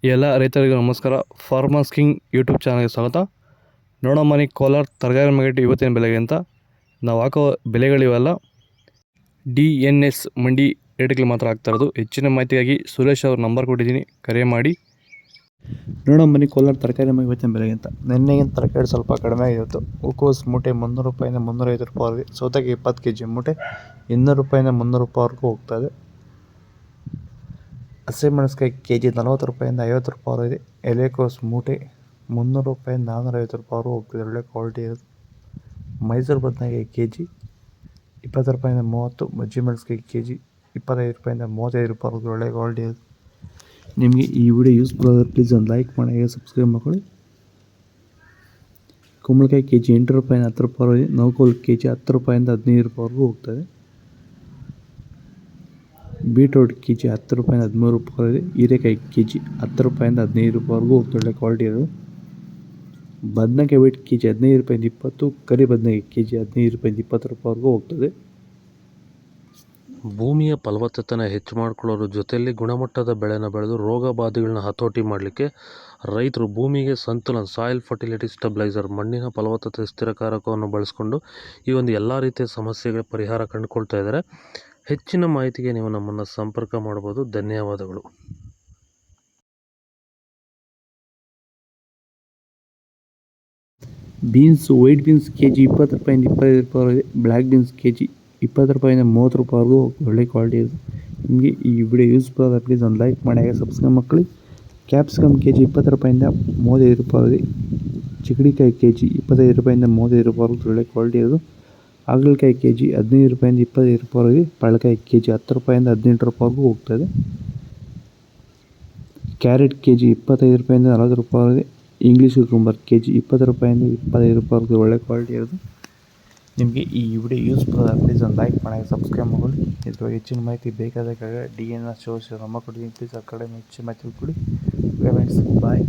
ಎಲ್ಲ ರೈತರಿಗೂ ನಮಸ್ಕಾರ. ಫಾರ್ಮರ್ಸ್ ಕಿಂಗ್ ಯೂಟ್ಯೂಬ್ ಚಾನಲ್ಗೆ ಸ್ವಾಗತ. ನೋಡೋ ಮನೆ ಕೋಲಾರ ತರಕಾರಿ ಮಾರ್ಕೆಟ್ ಇವತ್ತಿನ ಬೆಲೆಗೆ ಅಂತ ನಾವು ಹಾಕೋ ಬೆಲೆಗಳಿವೆಲ್ಲ DNS ಮಂಡಿ ರೇಟ್ಗಳು ಮಾತ್ರ ಆಗ್ತಾ ಇರೋದು. ಹೆಚ್ಚಿನ ಮಾಹಿತಿಗಾಗಿ ಸುರೇಶ್ ಅವ್ರ ನಂಬರ್ ಕೊಟ್ಟಿದ್ದೀನಿ, ಕರೆ ಮಾಡಿ. ನೋಡೋ ಮನೆ ಕೋಲಾರ ತರಕಾರಿ ಮಾರ್ಕೆಟ್ ಇವತ್ತಿನ ಬೆಲೆಗೆ ಅಂತ. ನಿನ್ನೆಗಿಂತ ತರಕಾರಿ ಸ್ವಲ್ಪ ಕಡಿಮೆ ಆಗಿತ್ತು. ಹೂಕೋಸು ಮೂಟೆ 300 ರೂಪಾಯಿಂದ 350 ರೂಪಾಯಿವರೆಗೆ, ಸೌತೆಗೆ 20 kg ಮೂಟೆ 200 ರೂಪಾಯಿಂದ 300 ರೂಪಾಯಿವರೆಗೂ ಹೋಗ್ತಾ ಇದೆ. ಹಸಿಮೆಣಸಿನಕಾಯಿ ಕೆಜಿ 40 ರೂಪಾಯಿಂದ 50 ರೂಪಾಯಿವರೆಗೆ. ಎಲೆಕೋಸು ಮೂಟೆ 300 ರೂಪಾಯಿಂದ 450 ರೂಪಾಯಿವರೆಗೂ ಹೋಗ್ತಿದೆ, ಒಳ್ಳೆ ಕ್ವಾಲಿಟಿ ಇರೋದು. ಮೈಸೂರು ಬದನೆಕಾಯಿ ಕೆಜಿ 20 ರೂಪಾಯಿಂದ 30, ಮಜ್ಜಿ ಮೆಣಸಿನಕಾಯಿ ಕೆಜಿ 25 ರೂಪಾಯಿಂದ 35 ರೂಪಾಯಿವರೆಗೂ, ಒಳ್ಳೆ ಕ್ವಾಲಿಟಿ ಇರೋದು. ನಿಮಗೆ ಈ ವಿಡಿಯೋ ಯೂಸ್ಫುಲ್ ಆದರೆ ಪ್ಲೀಸ್ ಒಂದು ಲೈಕ್ ಮಾಡಿ, ಸಬ್ಸ್ಕ್ರೈಬ್ ಮಾಡ್ಕೊಳ್ಳಿ. ಕುಂಬಳಕಾಯಿ ಕೆಜಿ 8 ರೂಪಾಯಿಂದ 10 ರೂಪಾಯಿವರೆಗೆ. ನೌಕೋಲು ಕೆಜಿ 10 ರೂಪಾಯಿಂದ 15 ರೂಪಾಯಿವರೆಗೂ ಹೋಗ್ತದೆ. ಬೀಟ್ರೋಟ್ ಕೆಜಿ 10 ರೂಪಾಯಿಂದ 13 ರೂಪಾಯಿವರೆಗೆ. ಹೀರೆಕಾಯಿ ಕೆಜಿ 10 ರೂಪಾಯಿಂದ 15 ರೂಪಾಯಿವರೆಗೂ ಹೋಗ್ತದೆ, ಒಳ್ಳೆ ಕ್ವಾಲಿಟಿ ಇರೋದು. ಬದನೆಕಾಯಿ ವೇಟ್ ಕೆಜಿ 15 ರೂಪಾಯಿಂದ 20, ಕರಿ ಬದನೆಕಾಯಿ ಕೆಜಿ 15 ರೂಪಾಯಿಂದ 20 ರೂಪಾಯಿವರೆಗೂ ಹೋಗ್ತದೆ. ಭೂಮಿಯ ಫಲವತ್ತತೆನ ಹೆಚ್ಚು ಮಾಡ್ಕೊಳ್ಳೋದ್ರ ಜೊತೆಯಲ್ಲಿ ಗುಣಮಟ್ಟದ ಬೆಳೆನ ಬೆಳೆದು ರೋಗ ಬಾಧೆಗಳನ್ನ ಹತೋಟಿ ಮಾಡಲಿಕ್ಕೆ ರೈತರು ಭೂಮಿಗೆ ಸಂತುಲನ ಸಾಯಿಲ್ ಫರ್ಟಿಲಿಟಿ ಸ್ಟೆಬಿಲೈಸರ್ ಮಣ್ಣಿನ ಫಲವತ್ತತೆ ಸ್ಥಿರಕಾರಕವನ್ನು ಬಳಸ್ಕೊಂಡು ಈ ಒಂದು ಎಲ್ಲ ರೀತಿಯ ಸಮಸ್ಯೆಗಳ ಪರಿಹಾರ ಕಂಡುಕೊಳ್ತಾ ಇದ್ದಾರೆ. ಹೆಚ್ಚಿನ ಮಾಹಿತಿಗೆ ನೀವು ನಮ್ಮನ್ನು ಸಂಪರ್ಕ ಮಾಡ್ಬೋದು. ಧನ್ಯವಾದಗಳು. ಬೀನ್ಸ್ ವೈಟ್ ಬೀನ್ಸ್ ಕೆಜಿ 20 ರೂಪಾಯಿಂದ 25 ರೂಪಾಯಿವರೆಗೆ. ಬ್ಲ್ಯಾಕ್ ಬೀನ್ಸ್ ಕೆಜಿ 20 ರೂಪಾಯಿಂದ 30 ರೂಪಾಯಿವರೆಗೂ ಒಳ್ಳೆ ಕ್ವಾಲಿಟಿ ಇದೆ. ನಿಮಗೆ ಈ ವಿಡಿಯೋ ಯೂಸ್ಫುಲ್ ಆದರೆ ಪ್ಲೀಸ್ ಒಂದು ಲೈಕ್ ಮಾಡಿ, ಸಬ್ಸ್ಕ್ರೈಬ್ ಮಾಡ್ಕೊಳ್ಳಿ. ಕ್ಯಾಪ್ಸಿಕಮ್ ಕೆಜಿ 20 ರೂಪಾಯಿಂದ 35 ರೂಪಾಯಿವರೆಗೆ. ಚಿಕಡಿಕಾಯಿ ಕೆಜಿ 25 ರೂಪಾಯಿಂದ 35 ರೂಪಾಯಿವರೆಗೂ, ಒಳ್ಳೆ ಕ್ವಾಲಿಟಿ ಇರೋದು. ಹಾಗಲಕಾಯಿ ಕೆಜಿ 15 ರೂಪಾಯಿಂದ 25 ರೂಪಾಯಿವರೆಗೆ. ಪಳಕಾಯಿ ಕೆಜಿ 10 ರೂಪಾಯಿಂದ 18 ರೂಪಾಯಿವರೆಗೂ ಹೋಗ್ತದೆ. ಕ್ಯಾರೆಟ್ ಕೆಜಿ 25 ರೂಪಾಯಿಂದ 40 ರೂಪಾಯಿವರೆಗೆ. ಇಂಗ್ಲೀಷ್ ಕುಕುಂಬರ್ ಕೆಜಿ 20 ರೂಪಾಯಿಂದ 25 ರೂಪಾಯಿವರೆಗೂ, ಒಳ್ಳೆ ಕ್ವಾಲಿಟಿ ಇರೋದು. ನಿಮಗೆ ಈ ವಿಡಿಯೋ ಯೂಸ್ಫುಲ್ ಆದರೆ ಪ್ಲೀಸ್ ಒಂದು ಲೈಕ್ ಮಾಡಿ, ಸಬ್ಸ್ಕ್ರೈಬ್ ಮಾಡ್ಕೊಳ್ಳಿ. ಇದ್ರ ಬಗ್ಗೆ ಹೆಚ್ಚಿನ ಮಾಹಿತಿ ಬೇಕಾದಾಗ DNS ಶೋಸ್ ನಮ್ಮ ಕೊಡ್ತೀನಿ, ಪ್ಲೀಸ್ ಆ ಕಡೆ ಹೆಚ್ಚಿನ ಮಾಹಿತಿ ಕೊಡಿ. ಬಾಯ್.